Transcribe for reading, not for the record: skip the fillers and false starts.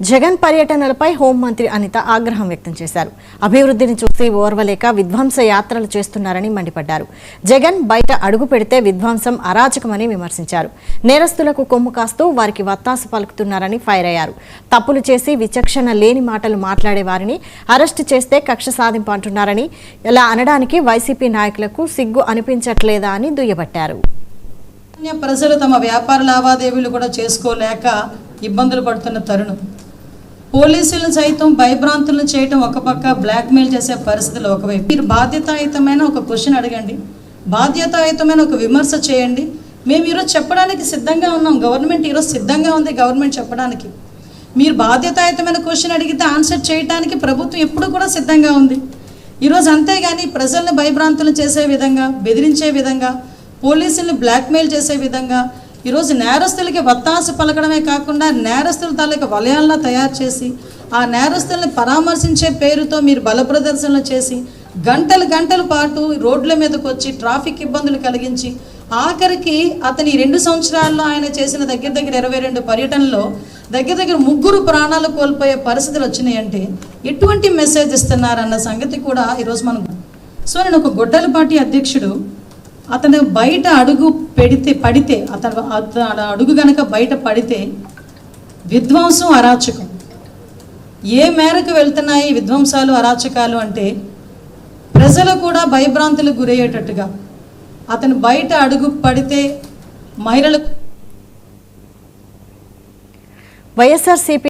జగన్ పర్యటనలపై హోంమంత్రి అనిత ఆగ్రహం వ్యక్తం చేశారు. అభివృద్ధిని చూసి ఓర్వలేక విధ్వంస యాత్రలు చేస్తున్నారని మండిపడ్డారు. జగన్ బయట అడుగు పెడితే విధ్వంసం అరాచకమని విమర్శించారు. నేరస్తులకు కొమ్ము కాస్తూ వారికి వత్తాసు పలుకుతున్నారని ఫైర్ అయ్యారు. తప్పులు చేసి విచక్షణ లేని మాటలు మాట్లాడే వారిని అరెస్టు చేస్తే కక్ష సాధింపు అంటున్నారని, ఇలా అనడానికి వైసీపీ నాయకులకు సిగ్గు అనిపించట్లేదా అని దుయ్యబట్టారు. ప్రజలు తమ వ్యాపార లావాదేవీలు కూడా చేసుకోలేక ఇబ్బందులు పడుతున్న తరుణం, పోలీసులను సైతం భయభ్రాంతులను చేయటం ఒక పక్క, బ్లాక్మెయిల్ చేసే పరిస్థితులు ఒకవైపు. మీరు బాధ్యతాయుతమైన ఒక క్వశ్చన్ అడగండి, బాధ్యతాయుతమైన ఒక విమర్శ చేయండి. మేము ఈరోజు చెప్పడానికి సిద్ధంగా ఉన్నాం. గవర్నమెంట్ ఈరోజు సిద్ధంగా ఉంది గవర్నమెంట్ చెప్పడానికి. మీరు బాధ్యతాయుతమైన క్వశ్చన్ అడిగితే ఆన్సర్ చేయడానికి ప్రభుత్వం ఎప్పుడు కూడా సిద్ధంగా ఉంది ఈరోజు. అంతేగాని ప్రజల్ని భయభ్రాంతులు చేసే విధంగా, బెదిరించే విధంగా, పోలీసుల్ని బ్లాక్మెయిల్ చేసే విధంగా, ఈరోజు నేరస్తులకి వత్తాసు పలకడమే కాకుండా నేరస్తుల తాలూకు వలయాలను తయారు చేసి ఆ నేరస్తుల్ని పరామర్శించే పేరుతో మీరు బల ప్రదర్శనలు చేసి గంటల పాటు రోడ్ల మీదకి వచ్చి ట్రాఫిక్ ఇబ్బందులు కలిగించి ఆఖరికి అతని 2 సంవత్సరాల్లో ఆయన చేసిన దగ్గర 22 పర్యటనలో దగ్గర 3 ప్రాణాలు కోల్పోయే పరిస్థితులు వచ్చినాయంటే ఎటువంటి మెసేజ్ ఇస్తున్నారన్న సంగతి కూడా ఈరోజు మనం. సో నేను ఒక గొడ్డలపాటి అధ్యక్షుడు, అతను బయట అడుగు పడితే అతను అడుగు గనక బయట పడితే విధ్వంసం అరాచకం ఏ మేరకు వెళ్తున్నాయి విధ్వంసాలు అరాచకాలు అంటే ప్రజలు కూడా భయభ్రాంతులకు గురయ్యేటట్టుగా అతను బయట అడుగు పడితే మహిళలకు వైఎస్ఆర్సీపీ